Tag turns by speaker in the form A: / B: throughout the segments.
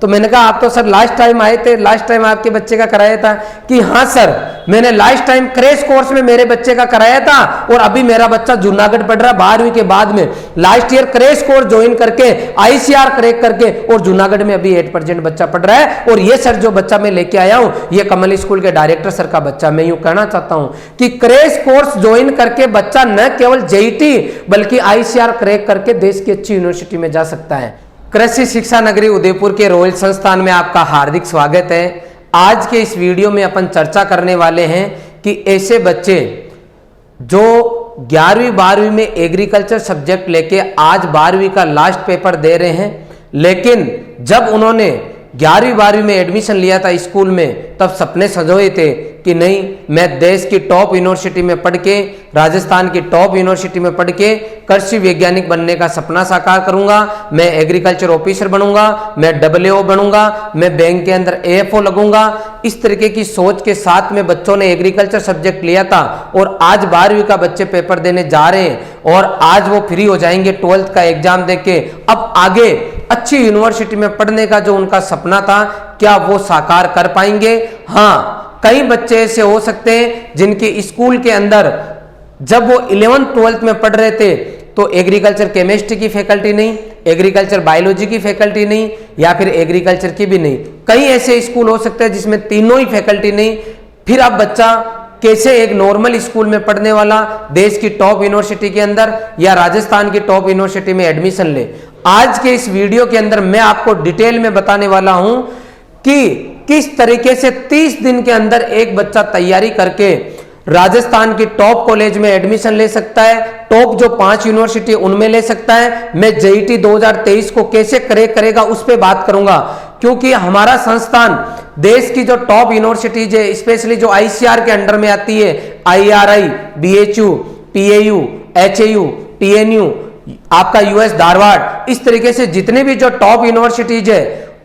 A: तो मैंने कहा आप तो सर लास्ट टाइम आए थे, लास्ट टाइम आपके बच्चे का कराया था। कि हाँ सर, मैंने लास्ट टाइम क्रैश कोर्स में मेरे बच्चे का कराया था और अभी मेरा बच्चा जूनागढ़ पढ़ रहा है 12वीं के बाद में। Last year crash course join करके आईसीआर क्रैक करके और जूनागढ़ में अभी 8% बच्चा पढ़ रहा है। और ये सर जो बच्चा मैं लेके आया हूं, ये कमल स्कूल के डायरेक्टर सर का बच्चा। मैं यूं कहना चाहता हूं कि क्रैश कोर्स ज्वाइन करके बच्चा न केवल जेईटी बल्कि आईसीआर क्रैक करके देश की अच्छी यूनिवर्सिटी में जा सकता है। कृषि शिक्षा नगरी उदयपुर के रॉयल संस्थान में आपका हार्दिक स्वागत है। आज के इस वीडियो में अपन चर्चा करने वाले हैं कि ऐसे बच्चे जो 11वीं 12वीं में एग्रीकल्चर सब्जेक्ट लेके आज 12वीं का लास्ट पेपर दे रहे हैं, लेकिन जब उन्होंने 11वीं 12वीं में एडमिशन लिया था स्कूल में, तब सपने सजोए थे कि नहीं, मैं देश की टॉप यूनिवर्सिटी में पढ़ के, राजस्थान की टॉप यूनिवर्सिटी में पढ़ के कृषि वैज्ञानिक बनने का सपना साकार करूंगा, मैं एग्रीकल्चर ऑफिसर बनूंगा, मैं डब्ल्यूओ बनूंगा, मैं बैंक के अंदर एएफओ लगूंगा। इस तरीके की सोच के साथ में बच्चों ने एग्रीकल्चर सब्जेक्ट लिया था और आज 12वीं का बच्चे पेपर देने जा रहे हैं और आज वो फ्री हो जाएंगे 12th का एग्जाम देके। अब आगे अच्छी यूनिवर्सिटी में पढ़ने का जो उनका सपना था, क्या वो साकार कर पाएंगे? हाँ, कई बच्चे ऐसे हो सकते हैं जिनके स्कूल के अंदर जब वो 11th 12th में पढ़ रहे थे तो एग्रीकल्चर केमिस्ट्री की फैकल्टी नहीं, एग्रीकल्चर बायोलॉजी की फैकल्टी नहीं, या फिर एग्रीकल्चर की भी नहीं। कई ऐसे स्कूल हो सकते हैं जिसमें तीनों ही फैकल्टी नहीं। फिर अब बच्चा कैसे एक नॉर्मल स्कूल में पढ़ने वाला देश की टॉप यूनिवर्सिटी के अंदर या राजस्थान की टॉप यूनिवर्सिटी में एडमिशन ले? आज के इस वीडियो के अंदर मैं आपको डिटेल में बताने वाला हूं कि किस तरीके से 30 दिन के अंदर एक बच्चा तैयारी करके राजस्थान की टॉप कॉलेज में एडमिशन ले सकता है, टॉप जो 5 यूनिवर्सिटी उनमें ले सकता है। मैं जेईटी 2023 को कैसे क्रैक करेगा उस पर बात करूंगा, क्योंकि हमारा संस्थान देश की जो टॉप यूनिवर्सिटीज है, स्पेशली जो आईसीआर के अंडर में आती है, आईआरआई, बीएचयू, पीएयू, एचएयू, टीएनयू, आपका यूएस धारवाड़, इस तरीके से जितने भी जो टॉप यूनिवर्सिटीज है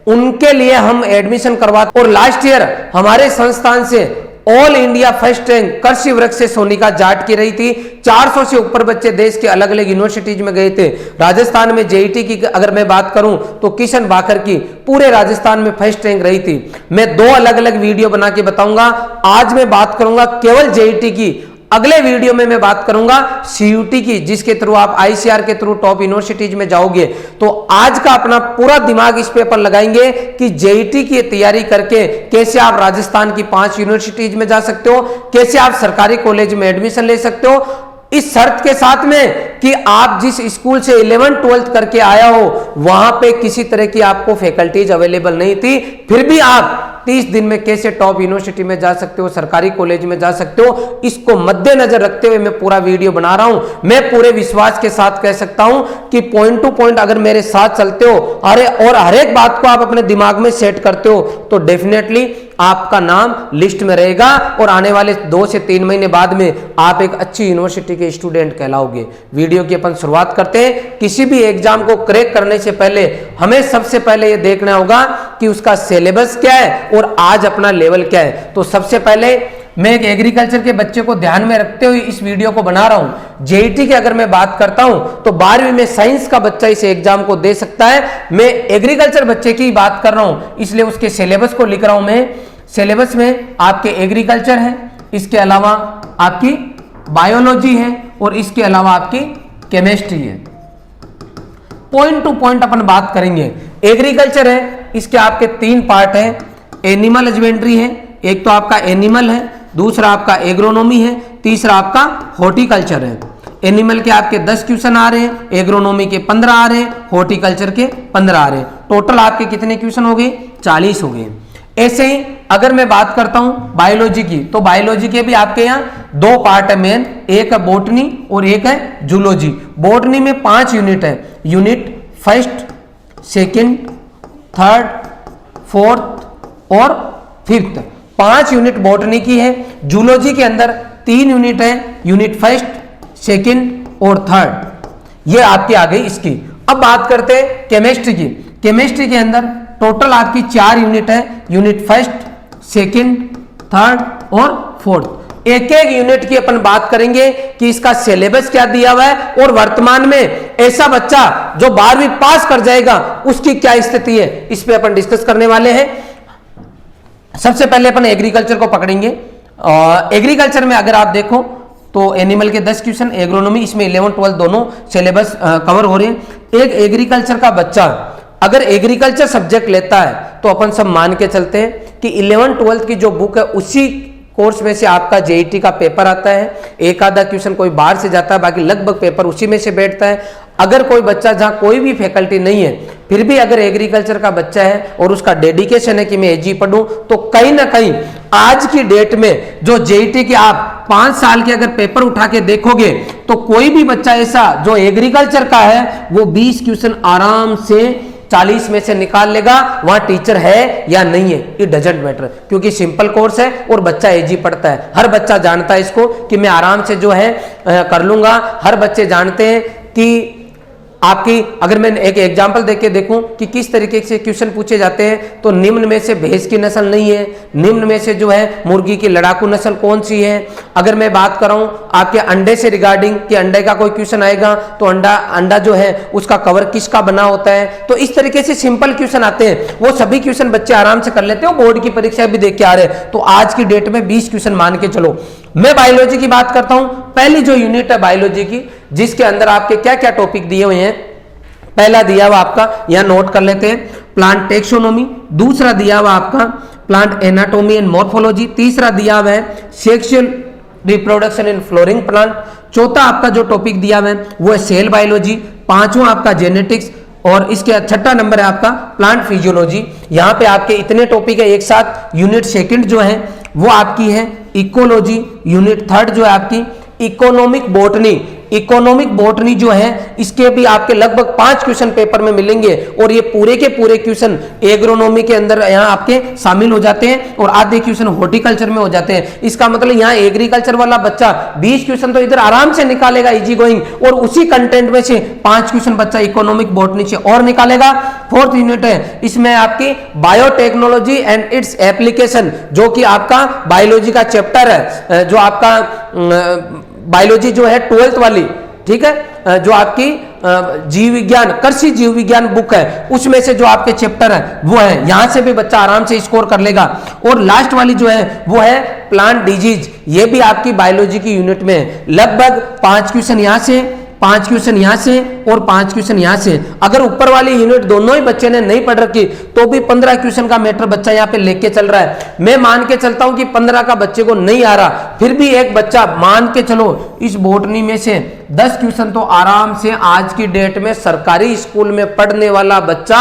A: उनके लिए हम एडमिशन करवाते। और लास्ट ईयर हमारे संस्थान से ऑल इंडिया फर्स्ट रैंक कृषि वृक्ष से सोनिका जाट की रही थी। 400 से ऊपर बच्चे देश के अलग अलग यूनिवर्सिटीज में गए थे। राजस्थान में जेईटी की अगर मैं बात करूं तो किशन बाकर की पूरे राजस्थान में फर्स्ट रैंक रही थी। मैं 2 अलग अलग वीडियो बना के बताऊंगा। आज मैं बात करूंगा केवल जेईटी की, अगले वीडियो में मैं बात करूंगा सीयूटी की, जिसके थ्रू आप आईसीआर के थ्रू टॉप यूनिवर्सिटीज में जाओगे। तो आज का अपना पूरा दिमाग इस पेपर लगाएंगे कि जेईटी की तैयारी करके कैसे आप राजस्थान की 5 यूनिवर्सिटीज में जा सकते हो, कैसे आप सरकारी कॉलेज में एडमिशन ले सकते हो, इस शर्त के साथ में कि आप जिस स्कूल से 11th 12th करके आया हो वहां पे किसी तरह की आपको फैकल्टीज अवेलेबल नहीं थी, फिर भी आप 30 दिन में कैसे टॉप यूनिवर्सिटी में जा सकते हो, सरकारी कॉलेज में जा सकते हो, इसको मद्देनजर रखते हुए मैं पूरा वीडियो बना रहा हूं। मैं पूरे विश्वास के साथ कह सकता हूं कि पॉइंट टू पॉइंट अगर मेरे साथ चलते हो और हर एक बात को आप अपने दिमाग में सेट करते हो तो डेफिनेटली आपका नाम लिस्ट में रहेगा और आने वाले 2 से 3 महीने बाद में आप एक अच्छी यूनिवर्सिटी के स्टूडेंट कहलाओगे। वीडियो की अपन शुरुआत करते हैं। किसी भी एग्जाम को क्रैक करने से पहले हमें सबसे पहले यह देखना होगा कि उसका सिलेबस क्या है और आज अपना लेवल क्या है। तो सबसे पहले मैं एक एग्रीकल्चर के बच्चे को ध्यान में रखते हुए इस वीडियो को बना रहा हूं। जेईटी की अगर मैं बात करता हूं तो 12वीं में साइंस का बच्चा इस एग्जाम को दे सकता है। मैं एग्रीकल्चर बच्चे की बात कर रहा हूं, इसलिए उसके सिलेबस को लिख रहा हूं। मैं सिलेबस में आपके एग्रीकल्चर है, इसके अलावा आपकी बायोलॉजी है और इसके अलावा आपकी केमिस्ट्री है। पॉइंट टू पॉइंट अपन बात करेंगे। एग्रीकल्चर है, इसके आपके 3 पार्ट है। एनिमल हस्बेंड्री है, एक तो आपका एनिमल है, दूसरा आपका एग्रोनॉमी है, तीसरा आपका हॉर्टिकल्चर है। एनिमल के आपके 10 क्वेश्चन आ रहे हैं, एग्रोनॉमी के 15 आ रहे हैं, हॉर्टिकल्चर के 15 आ रहे हैं। टोटल आपके कितने क्वेश्चन हो गए? 40 हो गए। ऐसे ही अगर मैं बात करता हूं बायोलॉजी की, तो बायोलॉजी के भी आपके यहाँ 2 पार्ट है मेन, एक है बोटनी और एक है जूलॉजी। बोटनी में 5 यूनिट है, unit 1st, 2nd, 3rd, 4th और 5th। 5 यूनिट बोटनी की है। जूलॉजी के अंदर 3 यूनिट है, यूनिट 1st, 2nd और 3rd। ये आपकी आ गई इसकी। अब बात करते हैं केमिस्ट्री की। केमिस्ट्री के अंदर टोटल आपकी 4 यूनिट है, यूनिट 1st, 2nd, 3rd और 4th। एक एक यूनिट की अपन बात करेंगे कि इसका सिलेबस क्या दिया हुआ है और वर्तमान में ऐसा बच्चा जो 12वीं पास कर जाएगा उसकी क्या स्थिति है, इस पे अपन डिस्कस करने वाले हैं। सबसे पहले अपन एग्रीकल्चर को पकड़ेंगे। एग्रीकल्चर में अगर आप देखो तो एनिमल के 10 क्वेश्चन, एग्रोनॉमी इसमें 11 12 दोनों सिलेबस कवर हो रहे हैं। एक एग्रीकल्चर का बच्चा अगर एग्रीकल्चर सब्जेक्ट लेता है तो अपन सब मान के चलते हैं कि 11 12 की जो बुक है उसी कोर्स में से आपका जेईटी का पेपर आता है। एक आधा क्वेश्चन कोई बाहर से जाता है, बाकी लगभग पेपर उसी में से बैठता है। अगर कोई बच्चा जहां कोई भी फैकल्टी नहीं है फिर भी अगर एग्रीकल्चर का बच्चा है और उसका डेडिकेशन है कि मैं एजी पढ़ूं, तो कहीं ना कहीं आज की डेट में जो जेईटी के आप 5 साल के अगर पेपर उठा के देखोगे तो कोई भी बच्चा ऐसा जो एग्रीकल्चर का है वो 20 क्वेश्चन आराम से 40 में से निकाल लेगा। वहां टीचर है या नहीं है इट डजंट मैटर, क्योंकि सिंपल कोर्स है और बच्चा एजी पढ़ता है। हर बच्चा जानता है इसको कि मैं आराम से जो है कर लूंगा। हर बच्चे जानते हैं कि आपकी अगर मैं एक एग्जांपल देख के देखूं कि किस तरीके से क्वेश्चन पूछे जाते हैं, तो निम्न में से भैंस की नस्ल नहीं है, निम्न में से जो है मुर्गी की लड़ाकू नस्ल कौन सी है। अगर मैं बात कर रहा हूं आपके अंडे से रिगार्डिंग कि अंडे का कोई क्वेश्चन आएगा तो अंडा जो है उसका कवर किसका बना होता है। तो इस तरीके से सिंपल क्वेश्चन आते हैं, वो सभी क्वेश्चन बच्चे आराम से कर लेते हैं। बोर्ड की परीक्षा भी देख के आ रहे हैं, तो आज की डेट में 20 क्वेश्चन मान के चलो। मैं बायोलॉजी की बात करता हूं। पहली जो यूनिट है बायोलॉजी की, जिसके अंदर आपके क्या क्या टॉपिक दिए हुए हैं। पहला दिया हुआ आपका यहां नोट कर लेते हैं, प्लांट टेक्सोनोमी। दूसरा दिया हुआ आपका प्लांट एनाटोमी एंड मॉर्फोलॉजी। तीसरा दिया हुआ है sexual reproduction in flowering plant. चौथा आपका जो टॉपिक दिया हुआ है वो है सेल बायोलॉजी। पांचवा आपका जेनेटिक्स और इसके छठा नंबर है आपका प्लांट फिजियोलॉजी। यहां पे आपके इतने टॉपिक है एक साथ। यूनिट सेकंड जो है वो आपकी है इकोलॉजी। यूनिट थर्ड जो है आपकी इकोनॉमिक बॉटनी। इकोनॉमिक बॉटनी जो है इसके भी आपके लगभग 5 क्वेश्चन पेपर में मिलेंगे और ये पूरे के पूरे क्वेश्चन एग्रोनॉमी के अंदर यहाँ आपके शामिल हो जाते हैं और आधे क्वेश्चन हॉर्टिकल्चर में हो जाते हैं। इसका मतलब यहाँ एग्रीकल्चर वाला बच्चा 20 क्वेश्चन तो इधर आराम से निकालेगा इजी गोइंग, और उसी कंटेंट में से 5 क्वेश्चन बच्चा इकोनॉमिक बॉटनी से और निकालेगा। फोर्थ यूनिट है इसमें आपकी बायोटेक्नोलॉजी एंड इट्स एप्लीकेशन, जो कि आपका बायोलॉजी का चैप्टर है, जो आपका बायोलॉजी जो है 12th वाली, ठीक है, जो आपकी जीव विज्ञान कृषि जीव विज्ञान बुक है उसमें से जो आपके चैप्टर है वो है। यहां से भी बच्चा आराम से स्कोर कर लेगा। और लास्ट वाली जो है वो है प्लांट डिजीज। ये भी आपकी बायोलॉजी की यूनिट में है। लगभग 5 क्वेश्चन यहां से, 5 क्वेश्चन यहां से और 5 क्वेश्चन यहां से। अगर ऊपर वाली यूनिट दोनों ही बच्चे ने नहीं पढ़ रखी तो भी 15 क्वेश्चन का मैटर बच्चा यहां पे लेके चल रहा है। मैं मान के चलता हूं कि 15 का बच्चे को नहीं आ रहा, फिर भी एक बच्चा मान के चलो इस बॉटनी में से 10 क्वेश्चन तो आराम से आज की डेट में सरकारी स्कूल में पढ़ने वाला बच्चा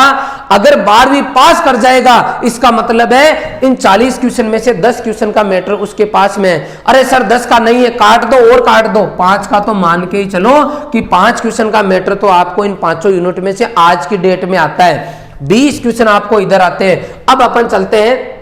A: अगर 12वीं पास कर जाएगा, इसका मतलब है इन 40 क्वेश्चन में से 10 क्वेश्चन का मैटर उसके पास में है। अरे सर 10 का नहीं है, काट दो और काट दो, 5 का तो मान के ही चलो कि 5 क्वेश्चन का मैटर तो आपको इन 5 यूनिट में से आज की डेट में आता है। 20 क्वेश्चन आपको इधर आते हैं। अब अपन चलते हैं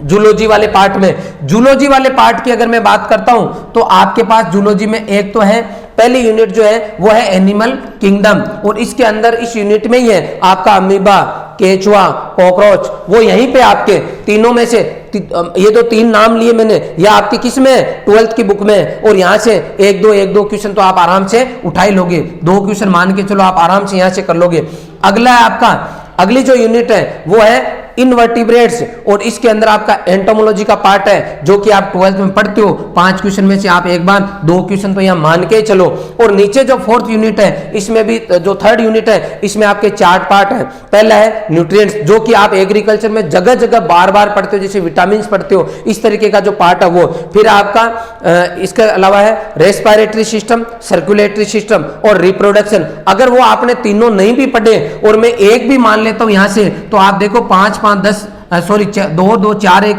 A: जूलॉजी वाले पार्ट में। जूलॉजी वाले पार्ट की अगर मैं बात करता हूं तो आपके पास जूलॉजी में एक तो है पहली यूनिट जो है वो है एनिमल किंगडम, और इसके अंदर इस यूनिट में ही है आपका अमीबा, केचुआ, कॉकरोच। वो यहीं पे आपके तीनों में से ये तो 3 नाम लिए मैंने, या आपकी किस में 12th की बुक में, और यहां से 1-2 क्वेश्चन तो आप आराम से उठा ही लोगे। 2 क्वेश्चन मान के चलो आप आराम से यहां से कर लोगे। अगला है आपका, अगली जो यूनिट है वो है इनवर्टिब्रेट्स, और इसके अंदर आपका एंटोमोलॉजी का पार्ट है जो कि आप 12th में पढ़ते हो। 5 क्वेश्चन में से आप एक बार 2 क्वेश्चन तो यहां मान के चलो। और नीचे जो 4th यूनिट है इसमें भी, जो 3rd यूनिट है इसमें आपके 4 पार्ट है। पहला है न्यूट्रिएंट्स, जो कि आप एग्रीकल्चर में जगह जगह बार बार पढ़ते हो, जैसे विटामिन पढ़ते हो, इस तरीके का जो पार्ट है वो। फिर आपका इसके अलावा है रेस्पिरेटरी सिस्टम, सर्कुलेटरी सिस्टम और रिप्रोडक्शन। अगर वो आपने तीनों नहीं भी पढ़े और मैं एक भी मान लेता हूं यहां से, तो आप देखो 5-5 10 सॉरी 2-2 4 1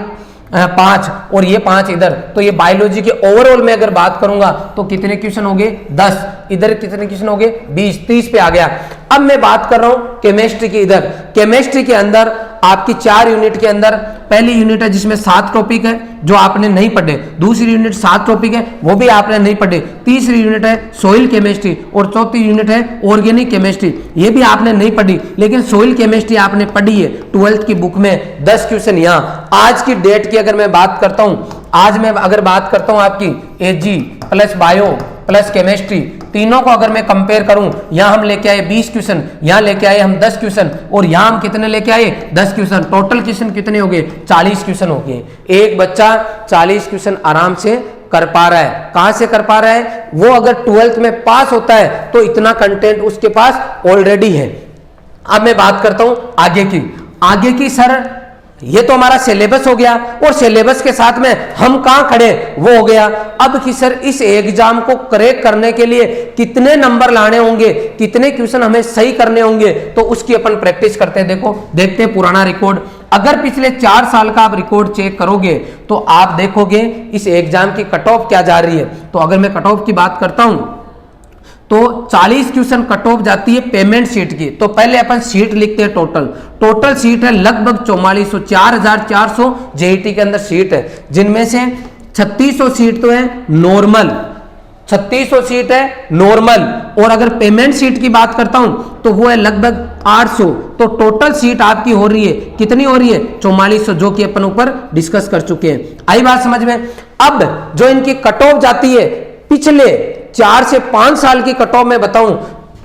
A: 5 और ये 5 इधर, तो ये बायोलॉजी के ओवरऑल में अगर बात करूंगा तो कितने क्वेश्चन हो गए 10, इधर कितने क्वेश्चन हो गए 20, 30 पे आ गया। अब मैं बात कर रहा हूं केमिस्ट्री की। इधर केमिस्ट्री के अंदर आपकी 4 यूनिट के अंदर पहली यूनिट है जिसमें 7 टॉपिक है जो आपने नहीं पढ़े, दूसरी यूनिट 7 टॉपिक है वो भी आपने नहीं पढ़े, तीसरी यूनिट है सॉइल केमिस्ट्री और चौथी यूनिट है ऑर्गेनिक केमिस्ट्री, ये भी आपने नहीं पढ़ी। लेकिन सॉइल केमिस्ट्री आपने पढ़ी है 12th की बुक में 10 क्वेश्चन। यहाँ आज की डेट की अगर मैं बात करता हूं आज मैं अगर बात करता हूं आपकी एजी प्लस बायो प्लस केमिस्ट्री, तीनों को अगर मैं कंपेयर करूं, यहां हम लेके आए 20 क्वेश्चन, यहां लेके आए हम 10 क्वेश्चन, और यहां हम कितने लेके आए 10 क्वेश्चन। टोटल क्वेश्चन कितने हो गए 40 क्वेश्चन हो गए। एक बच्चा 40 क्वेश्चन आराम से कर पा रहा है। कहां से कर पा रहा है? वो अगर 12th में पास होता है तो इतना कंटेंट उसके पास ऑलरेडी है। अब मैं बात करता हूं आगे की सर ये तो हमारा सिलेबस हो गया, और सिलेबस के साथ में हम कहां खड़े वो हो गया। अब कि सर इस एग्जाम को क्रैक करने के लिए कितने नंबर लाने होंगे, कितने क्वेश्चन हमें सही करने होंगे, तो उसकी अपन प्रैक्टिस करते हैं। देखो देखते हैं पुराना रिकॉर्ड। अगर पिछले 4 साल का आप रिकॉर्ड चेक करोगे तो आप देखोगे इस एग्जाम की कट ऑफ क्या जा रही है। तो अगर मैं कट ऑफ की बात करता हूं तो 40 क्वेश्चन कट ऑफ जाती है पेमेंट सीट की। तो पहले अपन सीट लिखते हैं। टोटल सीट है लगभग 4400, 4400 जेईटी के अंदर सीट है, जिनमें से 3600 सीट तो है नॉर्मल, 3600 सीट है नॉर्मल, और अगर पेमेंट सीट की बात करता हूं तो वो है लगभग 800। तो टोटल सीट आपकी हो रही है कितनी हो रही है 4400, जो कि अपन ऊपर डिस्कस कर चुके हैं। आई बात समझ में? अब जो इनकी कट ऑफ जाती है पिछले 4 से 5 साल की कट ऑफ मैं बताऊं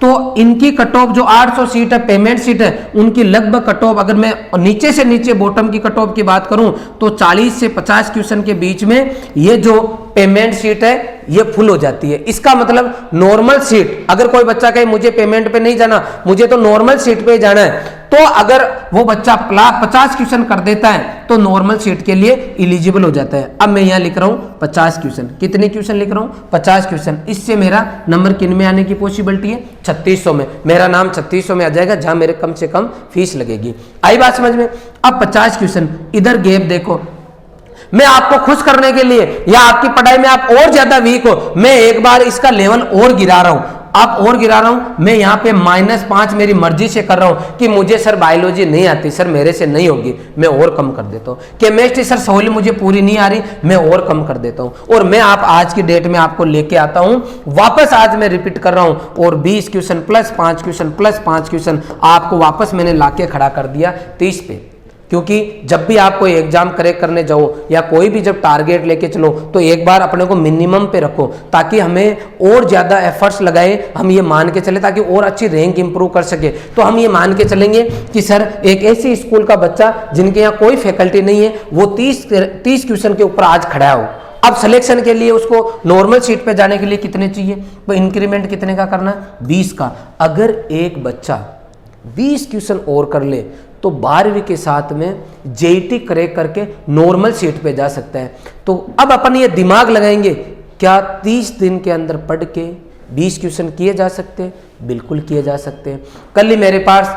A: तो इनकी कट ऑफ जो 800 सीट है पेमेंट सीट है, उनकी लगभग कट ऑफ, अगर मैं नीचे से नीचे बॉटम की कट ऑफ की बात करूं तो 40 से 50 क्वेश्चन के बीच में ये जो पेमेंट सीट है ये फुल हो जाती है। इसका मतलब नॉर्मल सीट, अगर कोई बच्चा कहे मुझे पेमेंट पे नहीं जाना, मुझे तो नॉर्मल सीट पे जाना है, तो अगर वो बच्चा 50 क्वेश्चन कर देता है तो नॉर्मल सीट के लिए एलिजिबल हो जाता है। अब मैं यहां लिख रहा हूं 50 क्वेश्चन। कितने क्वेश्चन लिख रहा हूं 50 क्वेश्चन। इससे मेरा नंबर किन में आने की पॉसिबिलिटी है 3600 में। मेरा नाम 3600 में आ जाएगा, जहां मेरे कम से कम फीस लगेगी। आई बात समझ में? अब 50 क्वेश्चन, इधर गैप देखो। मैं आपको खुश करने के लिए या आपकी पढ़ाई में आप और ज्यादा वीक हो, मैं एक बार इसका लेवल और गिरा रहा हूं। आप और गिरा रहा हूं, मैं यहां पे -5 मेरी मर्जी से कर रहा हूं कि मुझे सर बायोलॉजी नहीं आती, सर मेरे से नहीं होगी, मैं और कम कर देता हूं। केमिस्ट्री सर सवाल मुझे पूरी नहीं आ रही, मैं और कम कर देता हूं। और मैं आप आज की डेट में आपको लेके आता हूं वापस, आज मैं रिपीट कर रहा हूं, और 20 question plus 5 question plus 5 question आपको वापस मैंने लाके खड़ा कर दिया 30 पे। क्योंकि जब भी आप कोई एग्जाम क्रैक करने जाओ या कोई भी जब टारगेट लेके चलो तो एक बार अपने को मिनिमम पे रखो, ताकि हमें और ज्यादा एफर्ट्स लगाए, हम ये मान के चले, ताकि और अच्छी रैंक इंप्रूव कर सके। तो हम ये मान के चलेंगे कि सर एक ऐसी स्कूल का बच्चा जिनके यहाँ कोई फैकल्टी नहीं है, वो 30 क्वेश्चन के ऊपर आज खड़ा हो। अब सिलेक्शन के लिए उसको नॉर्मल सीट पे जाने के लिए कितने चाहिए, तो इंक्रीमेंट कितने का करना है 20 का। अगर एक बच्चा 20 क्वेश्चन और कर ले तो 12वीं के साथ में जेईटी क्रैक करके नॉर्मल सीट पे जा सकता है। तो अब अपन ये दिमाग लगाएंगे, क्या 30 दिन के अंदर पढ़ के 20 क्वेश्चन किए जा सकते हैं? बिल्कुल किए जा सकते हैं। कल ही मेरे पास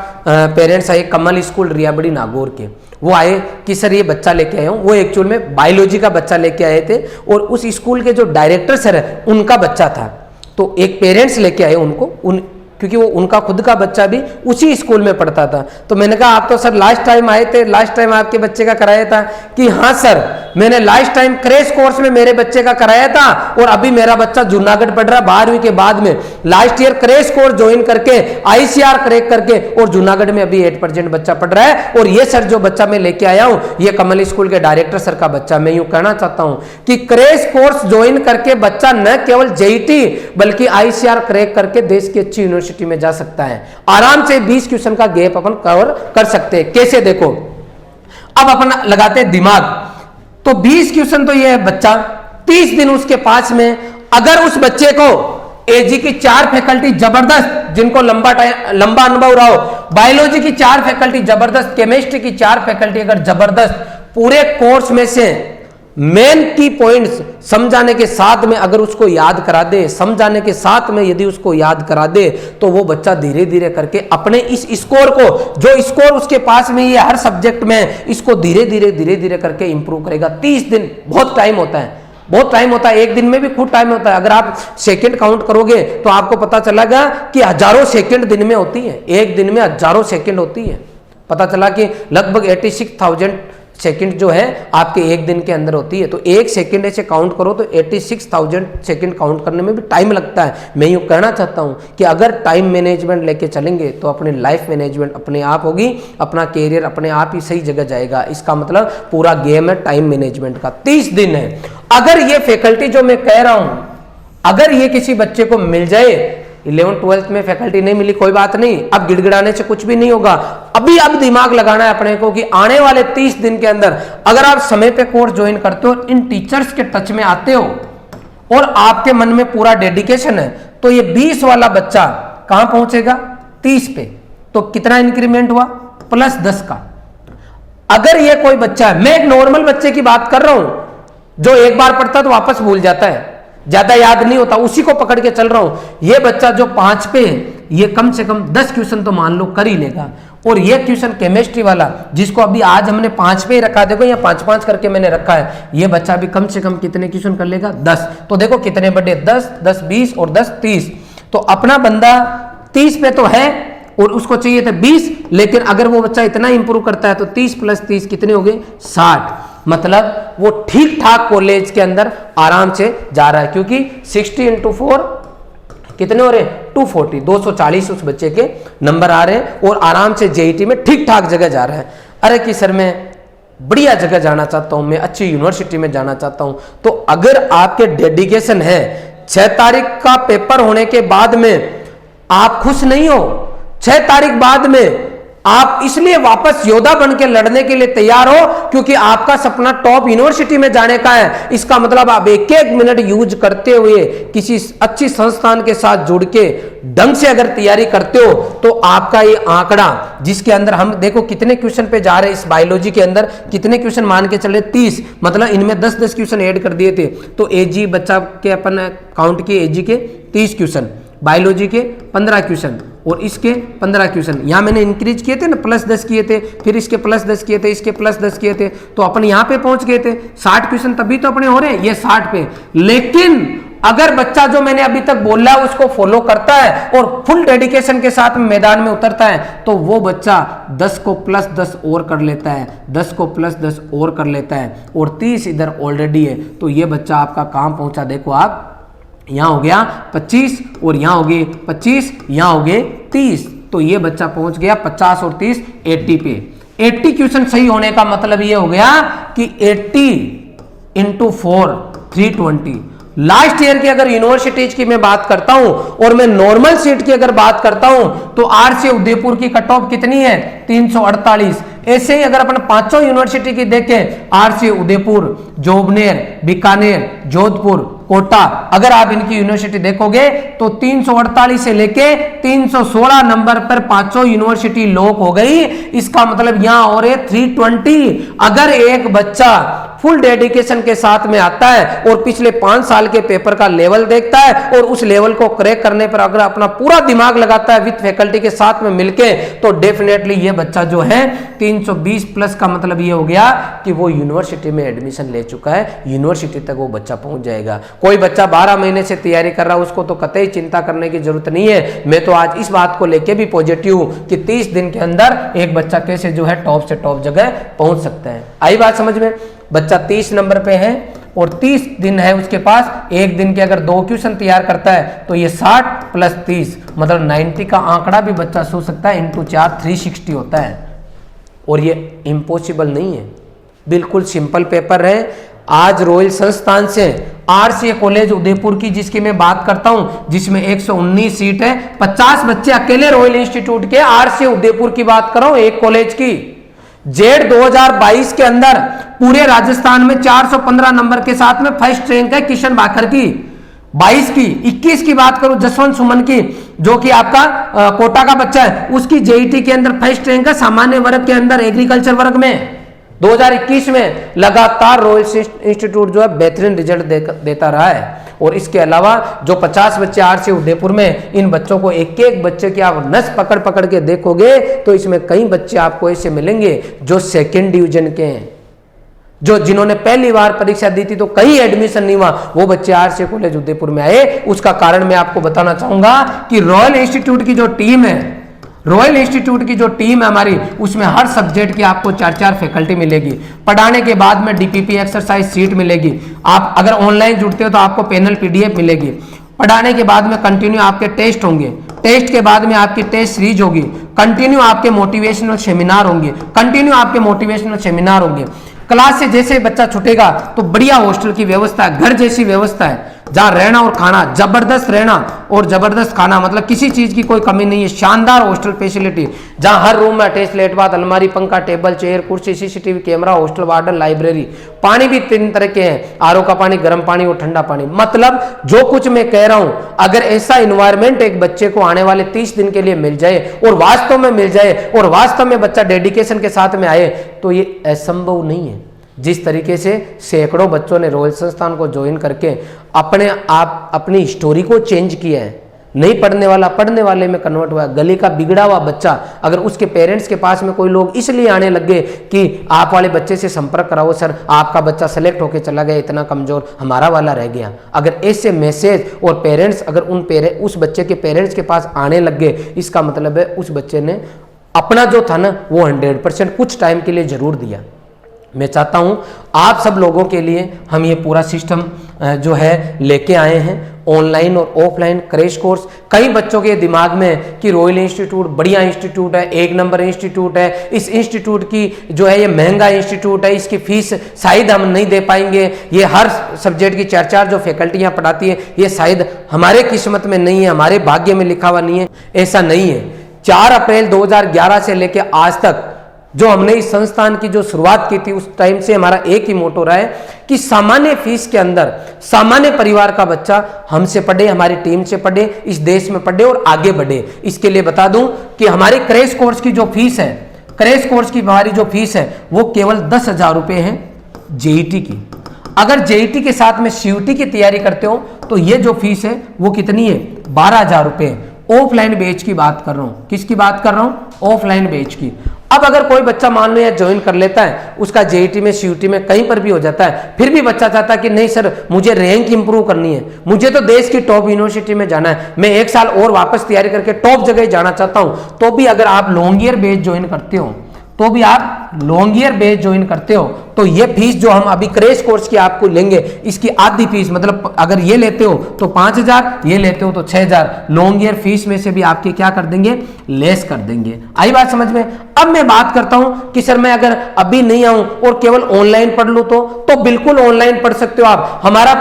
A: पेरेंट्स आए कमल स्कूल रियाबड़ी नागौर के, वो आए कि सर ये बच्चा लेके आए हूँ। वो एक्चुअल में बायोलॉजी का बच्चा लेके आए थे, और उस स्कूल के जो डायरेक्टर सर है उनका बच्चा था। तो एक पेरेंट्स लेके आए उनको, क्योंकि वो उनका खुद का बच्चा भी उसी स्कूल में पढ़ता था। तो मैंने कहा आप तो सर लास्ट टाइम आए थे, लास्ट टाइम आपके बच्चे का कराया था। कि हाँ सर, मैंने लास्ट टाइम क्रैश कोर्स में मेरे बच्चे का कराया था, और अभी मेरा बच्चा जूनागढ़ पढ़ रहा है 12वीं के बाद में। Last year crash course join करके आईसीआर क्रैक करके, और जूनागढ़ में अभी 8% बच्चा पढ़ रहा है। और ये सर जो बच्चा मैं लेके आया हूं, ये कमल स्कूल के डायरेक्टर सर का बच्चा। मैं यूं कहना चाहता हूं कि क्रैश कोर्स ज्वाइन करके बच्चा न केवल जेईटी बल्कि आईसीआर क्रैक करके देश की अच्छी यूनिवर्सिटी में जा सकता है। आराम से 20 क्वेश्चन का गैप अपन कवर कर सकते हैं। कैसे देखो, अब अपन लगाते हैं दिमाग। तो 20 क्वेश्चन तो ये है बच्चा, 30 दिन उसके पास में, अगर उस बच्चे को एजी की 4 फैकल्टी जबरदस्त, जिनको लंबा अनुभव रहा हो, बायोलॉजी की 4 फैकल्टी जबरदस्त, केमिस्ट्री की 4 फैकल्टी अगर जबरदस्त, पूरे कोर्स में से मेन की पॉइंट्स समझाने के साथ में अगर उसको याद करा दे, समझाने के साथ में यदि उसको याद करा दे, तो वो बच्चा धीरे धीरे करके अपने इस स्कोर को, जो स्कोर उसके पास में ये हर सब्जेक्ट में, इसको धीरे धीरे करके इंप्रूव करेगा। 30 दिन बहुत टाइम होता है, बहुत टाइम होता है। एक दिन में भी खूब टाइम होता है। अगर आप सेकंड काउंट करोगे तो आपको पता चलेगा कि हजारों सेकंड दिन में होती है, एक दिन में हजारों सेकंड होती है। पता चला कि लगभग 86,000 सेकंड जो है आपके एक दिन के अंदर होती है। तो एक सेकंड ऐसे काउंट करो तो 86,000 सेकंड काउंट करने में भी टाइम लगता है। मैं यूँ कहना चाहता हूँ कि अगर टाइम मैनेजमेंट लेके चलेंगे तो अपनी लाइफ मैनेजमेंट अपने आप होगी, अपना कैरियर अपने आप ही सही जगह जाएगा। इसका मतलब पूरा गेम है टाइम मैनेजमेंट का। 30 दिन है। अगर ये फैकल्टी जो मैं कह रहा हूँ अगर ये किसी बच्चे को मिल जाए, 11th-12th में फैकल्टी नहीं मिली कोई बात नहीं, अब गिड़गिड़ाने से कुछ भी नहीं होगा। अब दिमाग लगाना है अपने को कि आने वाले 30 दिन के अंदर अगर आप समय पे कोर्स ज्वाइन करते हो, इन टीचर्स के टच में आते हो और आपके मन में पूरा डेडिकेशन है, तो ये 20 वाला बच्चा कहां पहुंचेगा? 30 पे। तो कितना इंक्रीमेंट हुआ? +10 का। अगर ये कोई बच्चा है, मैं एक नॉर्मल बच्चे की बात कर रहा हूं जो एक बार पढ़ता तो वापस भूल जाता है, ज्यादा याद नहीं होता, उसी को पकड़ के चल रहा हूं। ये बच्चा जो 5 पे है, ये कम से कम 10 क्वेश्चन तो मान लो कर ही लेगा। और ये क्वेश्चन केमिस्ट्री वाला जिसको अभी आज हमने 5 पे ही रखा, देखो या 5-5 करके मैंने रखा है, ये बच्चा भी कम से कम कितने क्वेश्चन कर लेगा? 10। तो देखो कितने बड़े, 10, 10, 20 और 10, 30। तो अपना बंदा 30 पे तो है और उसको चाहिए थे 20, लेकिन अगर वो बच्चा इतना इंप्रूव करता है तो 30 + 30 कितने हो गए? 60। मतलब वो ठीक ठाक कॉलेज के अंदर आराम से जा रहा है, क्योंकि 60 × 4 कितने हो रहे हैं? 240, 240 उस बच्चे के नंबर आ रहे हैं और आराम से जेईटी में ठीक ठाक जगह जा रहा है। अरे कि सर मैं बढ़िया जगह जाना चाहता हूं, मैं अच्छी यूनिवर्सिटी में जाना चाहता हूं, तो अगर आपके डेडिकेशन है, 6 तारीख का पेपर होने के बाद में आप खुश नहीं हो, 6 तारीख बाद में आप इसलिए वापस योद्धा बन के लड़ने के लिए तैयार हो क्योंकि आपका सपना टॉप यूनिवर्सिटी में जाने का है। इसका मतलब आप एक एक मिनट यूज करते हुए किसी अच्छी संस्थान के साथ जुड़ के ढंग से अगर तैयारी करते हो तो आपका ये आंकड़ा, जिसके अंदर हम देखो कितने क्वेश्चन पे जा रहे हैं, इस बायोलॉजी के अंदर कितने क्वेश्चन मान के चले? 30। मतलब इनमें 10-10 क्वेश्चन ऐड कर दिए थे, तो एजी बच्चा के अपन काउंट किए, एजी के 30 क्वेश्चन, बायोलॉजी के 15 क्वेश्चन और इसके 15 क्वेश्चन। यहां मैंने इंक्रीज किए थे ना, +10 किए थे, फिर इसके +10 किए थे, इसके +10 किए थे, तो अपन यहां पे पहुंच गए थे 60 क्वेश्चन, तभी तो अपने हो रहे हैं ये 60 पे। लेकिन अगर बच्चा जो मैंने अभी तक बोला है उसको फॉलो करता है और फुल डेडिकेशन के साथ मैदान में उतरता है, तो वो बच्चा 10 को +10 और कर लेता है, 10 को +10 और कर लेता है और 30 इधर ऑलरेडी है। तो ये बच्चा आपका कहां पहुंचा? देखो आप, यहां हो गया 25 और यहां हो गए 25, यहां हो गए 30, तो ये बच्चा पहुंच गया 50 और 30 80 पे। 80 क्वेश्चन सही होने का मतलब ये हो गया कि 80 × 4 320। लास्ट ईयर की अगर यूनिवर्सिटीज की मैं बात करता हूं और मैं नॉर्मल सीट की अगर बात करता हूं तो आरसी उदयपुर की कट ऑफ कितनी है? 348। ऐसे ही अगर अपन 5 यूनिवर्सिटी की देखें, आरसी उदयपुर, जोबनेर, बीकानेर, जोधपुर, कोटा, अगर आप इनकी यूनिवर्सिटी देखोगे तो 348 से लेके 316 नंबर पर 5 यूनिवर्सिटी लॉक हो गई। इसका मतलब यहां और 320। अगर एक बच्चा फुल डेडिकेशन के साथ में आता है और पिछले 5 साल के पेपर का लेवल देखता है और उस लेवल को क्रैक करने पर अगर अपना पूरा दिमाग लगाता है विद फैकल्टी के साथ में मिलके, तो डेफिनेटली ये बच्चा जो है 320+ का मतलब ये हो गया कि वो यूनिवर्सिटी में एडमिशन ले चुका है, यूनिवर्सिटी तक वो बच्चा पहुंच जाएगा। कोई बच्चा 12 महीने से तैयारी कर रहा है, उसको तो कतई चिंता करने की जरूरत नहीं है। मैं तो आज इस बात को लेके भी पॉजिटिव हूं कि 30 दिन के अंदर एक बच्चा कैसे जो है टॉप से टॉप जगह पहुंच सकता है। आई बात समझ में? बच्चा 30 नंबर पे है और 30 दिन है उसके पास, एक दिन के अगर 2 क्वेश्चन तैयार करता है तो ये 60 + 30 मतलब 90 का आंकड़ा भी बच्चा सोच सकता है, × 4 360 होता है। और ये इम्पॉसिबल नहीं है, बिल्कुल सिंपल पेपर है। आज रॉयल संस्थान से आरसीए कॉलेज उदयपुर की जिसकी मैं बात करता हूं, जिसमें 119 सीट है, 50 बच्चे अकेले रॉयल इंस्टीट्यूट के आरसीए उदयपुर की बात कर रहा हूं, एक कॉलेज की। जेड 2022 के अंदर पूरे राजस्थान में 415 नंबर के साथ में फर्स्ट रैंक है किशन बाखर की। 22 की 21 की बात करूं जसवंत सुमन की, जो कि आपका कोटा का बच्चा है, उसकी जेईटी के अंदर फर्स्ट रैंक है सामान्य वर्ग के अंदर एग्रीकल्चर वर्ग में। 2021 में लगातार रॉयल इंस्टीट्यूट जो है बेहतरीन रिजल्ट देता रहा है। और इसके अलावा जो 50 बच्चे आरसी उदयपुर में, इन बच्चों को एक एक बच्चे की आप नस पकड़ पकड़ के देखोगे तो इसमें कई बच्चे आपको ऐसे मिलेंगे जो 2nd डिवीजन के हैं, जो जिन्होंने पहली बार परीक्षा दी थी तो कहीं एडमिशन नहीं हुआ, वो बच्चे आरसी कॉलेज उदयपुर में आए। उसका कारण मैं आपको बताना चाहूंगा कि रॉयल इंस्टीट्यूट की जो टीम है, रॉयल इंस्टीट्यूट की जो टीम है हमारी, उसमें हर सब्जेक्ट की आपको 4-4 फैकल्टी मिलेगी। पढ़ाने के बाद में डीपीपी एक्सरसाइज सीट मिलेगी। आप अगर ऑनलाइन जुड़ते हो तो आपको पैनल पीडीएफ मिलेगी। पढ़ाने के बाद में कंटिन्यू आपके टेस्ट होंगे, टेस्ट के बाद में आपकी टेस्ट सीरीज होगी, कंटिन्यू आपके मोटिवेशनल सेमिनार होंगे, कंटिन्यू आपके मोटिवेशनल सेमिनार होंगे। क्लास से जैसे बच्चा छूटेगा तो बढ़िया हॉस्टल की व्यवस्था है, घर जैसी व्यवस्था है, जहां रहना और खाना, जबरदस्त रहना और जबरदस्त खाना, मतलब किसी चीज की कोई कमी नहीं है। शानदार हॉस्टल फैसिलिटी, जहां हर रूम में अटैच लेट बाथ, अलमारी, पंखा, टेबल, चेयर, कुर्सी, CCTV camera, hostel warden, library. पानी भी 3 तरह के हैं, आरओ का पानी, गर्म पानी और ठंडा पानी। मतलब जो कुछ मैं कह रहा हूं, अगर ऐसा इन्वायरमेंट एक बच्चे को आने वाले 30 दिन के लिए मिल जाए और वास्तव में मिल जाए और वास्तव में बच्चा डेडिकेशन के साथ में आए, तो ये असंभव नहीं है। जिस तरीके से सैकड़ों बच्चों ने रॉयल संस्थान को ज्वाइन करके अपने आप अपनी स्टोरी को चेंज किया है। नहीं पढ़ने वाला पढ़ने वाले में कन्वर्ट हुआ। गली का बिगड़ा हुआ बच्चा, अगर उसके पेरेंट्स के पास में कोई लोग इसलिए आने लगे कि आप वाले बच्चे से संपर्क कराओ सर, आपका बच्चा सेलेक्ट होकर चला गया, इतना कमजोर, हमारा वाला रह गया। अगर ऐसे मैसेज और पेरेंट्स अगर उस बच्चे के पेरेंट्स के पास आने लग गए, इसका मतलब है उस बच्चे ने अपना जो था ना वो 100% कुछ टाइम के लिए जरूर दिया। मैं चाहता हूं आप सब लोगों के लिए हम ये पूरा सिस्टम जो है लेके आए हैं, ऑनलाइन और ऑफलाइन क्रैश कोर्स। कई बच्चों के दिमाग में कि रॉयल इंस्टीट्यूट बढ़िया इंस्टीट्यूट है, 1 नंबर इंस्टीट्यूट है, इस इंस्टीट्यूट की जो है ये महंगा इंस्टीट्यूट है, इसकी फीस शायद हम नहीं दे पाएंगे, ये हर सब्जेक्ट की 4-4 जो फैकल्टियां पढ़ाती है ये शायद हमारे किस्मत में नहीं है, हमारे भाग्य में लिखा हुआ नहीं है। ऐसा नहीं है। 4 अप्रैल 2011 से लेकर आज तक जो हमने इस संस्थान की जो शुरुआत की थी, उस टाइम से हमारा एक ही मोटो रहा है कि सामान्य फीस के अंदर सामान्य परिवार का बच्चा हमसे पढ़े, हमारी टीम से पढ़े, इस देश में पढ़े और आगे बढ़े। इसके लिए बता दूं कि हमारे क्रैश कोर्स की जो फीस है, क्रैश कोर्स की हमारी जो फीस है वो केवल 10,000 रुपए है जेईटी की। अगर जेईटी के साथ में सीयूटी की तैयारी करते हो तो ये जो फीस है वो कितनी है, 12,000 रुपए। ऑफलाइन बैच की बात कर रहा हूं। किसकी बात कर रहा हूं? ऑफलाइन बैच की। अब अगर कोई बच्चा मान लो या ज्वाइन कर लेता है, उसका जेईटी में सीयूटी में कहीं पर भी हो जाता है, फिर भी बच्चा चाहता है कि नहीं सर मुझे रैंक इंप्रूव करनी है, मुझे तो देश की टॉप यूनिवर्सिटी में जाना है, मैं 1 साल और वापस तैयारी करके टॉप जगह जाना चाहता हूं, तो भी अगर आप लॉन्ग ईयर बैच ज्वाइन करते हो तो ये फीस जो हम अभी क्रैश कोर्स की आपको लेंगे, इसकी आधी फीस, मतलब अगर ये लेते हो तो 5,000, ये लेते हो तो 6,000, लॉन्ग ईयर फीस में से भी आपके क्या कर देंगे, लेस कर देंगे। आई बात समझ में? अब मैं बात करता हूं कि सर मैं अगर अभी नहीं आऊं और केवल ऑनलाइन पढ़ लूं तो बिल्कुल ऑनलाइन पढ़ सकते हो आप। हमारा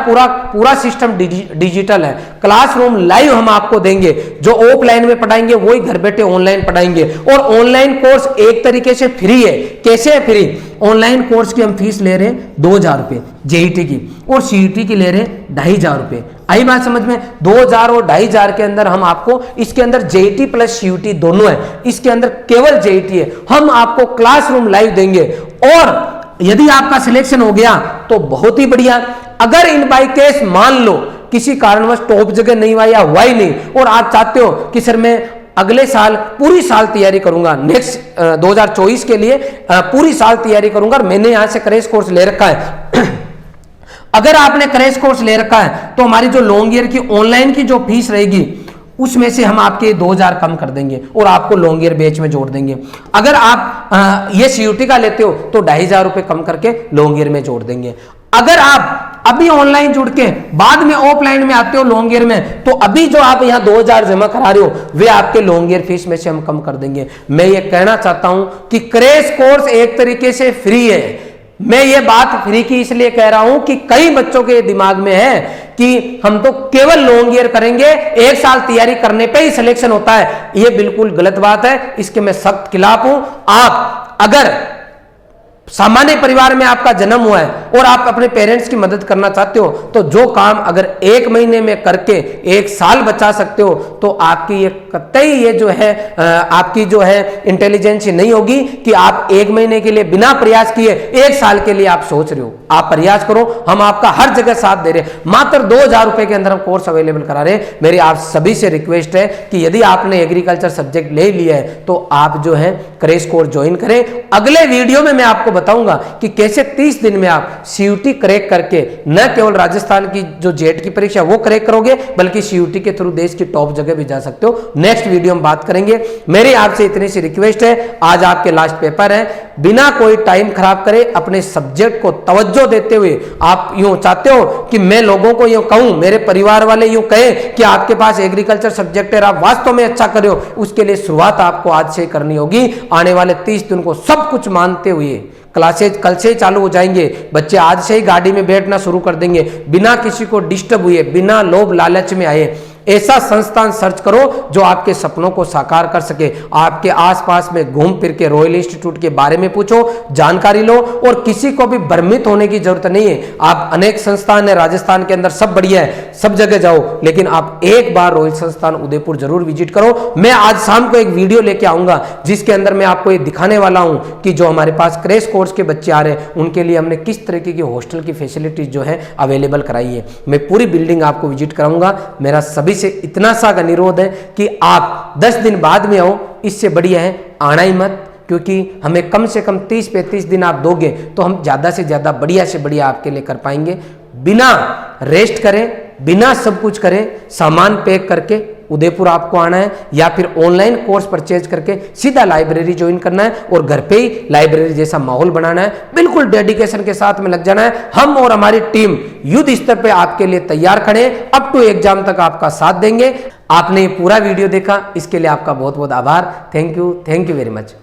A: पूरा सिस्टम डिजिटल है, क्लासरूम लाइव हम आपको देंगे। जो ऑफलाइन में पढ़ाएंगे वही घर बैठे ऑनलाइन पढ़ाएंगे। और ऑनलाइन कोर्स एक तरीके से फ्री है। कैसे है फ्री? ऑनलाइन कोर्स की हम फीस ले रहे हैं 2,000 रुपए जेईटी की, और सीईटी की ले रहे हैं 2,500 रुपए। आई बात समझ में? 2,000 और 2,500 के अंदर हम आपको, इसके अंदर जेईटी प्लस सीयूटी दोनों है, इसके अंदर केवल जेईटी है। हम आपको क्लासरूम लाइव देंगे और यदि आपका सिलेक्शन हो गया तो बहुत ही बढ़िया। अगर इन बाई केस मान लो किसी कारणवश टॉप जगह नहीं हुआ या हुआ ही नहीं और आप चाहते हो कि सर मैं अगले साल पूरी साल तैयारी करूंगा, नेक्स्ट 2024 के लिए पूरी साल तैयारी करूंगा, मैंने यहां से क्रैश कोर्स ले रखा है अगर आपने क्रैश कोर्स ले रखा है तो हमारी जो लॉन्ग ईयर की ऑनलाइन की जो फीस रहेगी उसमें से हम आपके 2,000 कम कर देंगे और आपको लॉन्ग ईयर बैच में जोड़ देंगे। अगर आप ये सीयूटी का लेते हो तो 2,500 रुपए कम करके लॉन्ग ईयर में जोड़ देंगे। अगर आप अभी ऑनलाइन जुड़ के बाद में ऑफलाइन में आते हो लॉन्ग ईयर में, तो अभी जो आप यहां 2,000 जमा करा रहे हो वे आपके लॉन्ग ईयर फीस में से हम कम कर देंगे। मैं ये कहना चाहता हूं कि क्रैश कोर्स एक तरीके से फ्री है। मैं ये बात फ्री की इसलिए कह रहा हूं कि कई बच्चों के दिमाग में है कि हम तो केवल लॉन्ग ईयर करेंगे, 1 साल तैयारी करने पे ही सिलेक्शन होता है। ये बिल्कुल गलत बात है, इसके मैं सख्त खिलाफ हूं। आप अगर सामान्य परिवार में आपका जन्म हुआ है और आप अपने पेरेंट्स की मदद करना चाहते हो तो जो काम अगर 1 महीने में करके 1 साल बचा सकते हो तो आपकी ये कतई ये जो है आपकी जो है इंटेलिजेंस नहीं होगी कि आप 1 महीने के लिए बिना प्रयास किए 1 साल के लिए आप सोच रहे हो। आप प्रयास करो, हम आपका हर जगह साथ दे रहे हैं। मात्र 2,000 रुपए के अंदर हम कोर्स अवेलेबल करा रहे हैं। मेरी आप सभी से रिक्वेस्ट है कि यदि आपने एग्रीकल्चर सब्जेक्ट ले लिया है तो आप जो है क्रैश कोर्स ज्वाइन करें। अगले वीडियो में मैं आपको बताऊंगा कि कैसे 30 दिन में आप सीयूटी क्रैक करके न केवल राजस्थान की जो जेट की परीक्षा वो क्रैक करोगे, बल्कि सीयूटी के थ्रू देश की टॉप जगह भी जा सकते हो। नेक्स्ट वीडियो में बात करेंगे। मेरी आपसे इतनी सी रिक्वेस्ट है, आज आपके लास्ट पेपर है, बिना कोई टाइम खराब करे अपने सब्जेक्ट को तवज्जो देते हुए, आप यूं चाहते हो कि मैं लोगों को यूं कहूं, मेरे परिवार वाले यूं कहें कि आपके पास एग्रीकल्चर सब्जेक्ट है, आप वास्तव में अच्छा करे हो, उसके लिए शुरुआत आपको आज से करनी होगी। आने वाले 30 दिन को सब कुछ मानते हुए क्लासेज कल से ही चालू हो जाएंगे, बच्चे आज से ही गाड़ी में बैठना शुरू कर देंगे, बिना किसी को डिस्टर्ब हुए, बिना लोभ लालच में आए। ऐसा संस्थान सर्च करो जो आपके सपनों को साकार कर सके। आपके आसपास में घूम फिर के रॉयल इंस्टीट्यूट के बारे में पूछो, जानकारी लो, और किसी को भी भ्रमित होने की जरूरत नहीं है। आप अनेक संस्थान है राजस्थान के अंदर, सब बढ़िया है, सब जगह जाओ, लेकिन आप एक बार रॉयल संस्थान उदयपुर जरूर विजिट करो। मैं आज शाम को एक वीडियो लेके आऊंगा जिसके अंदर मैं आपको ये दिखाने वाला हूं कि जो हमारे पास क्रैश कोर्स के बच्चे आ रहे हैं उनके लिए हमने किस तरीके की हॉस्टल की फैसिलिटीज जो है अवेलेबल कराई है। मैं पूरी बिल्डिंग आपको विजिट कराऊंगा। मेरा सभी से इतना सा अनुरोध है कि आप 10 दिन बाद में आओ, इससे बढ़िया है आना ही मत, क्योंकि हमें कम से कम 30-35 दिन आप दोगे तो हम ज़्यादा से ज़्यादा बढ़िया से बढ़िया आपके लिए कर पाएंगे। बिना रेस्ट करें, बिना सब कुछ करें, सामान पैक करके उदयपुर आपको आना है, या फिर ऑनलाइन कोर्स परचेज करके सीधा लाइब्रेरी ज्वाइन करना है और घर पे ही लाइब्रेरी जैसा माहौल बनाना है। बिल्कुल डेडिकेशन के साथ में लग जाना है। हम और हमारी टीम युद्ध स्तर पे आपके लिए तैयार खड़े हैं, अप टू एग्जाम तक आपका साथ देंगे। आपने ये पूरा वीडियो देखा, इसके लिए आपका बहुत बहुत आभार। Thank you very much.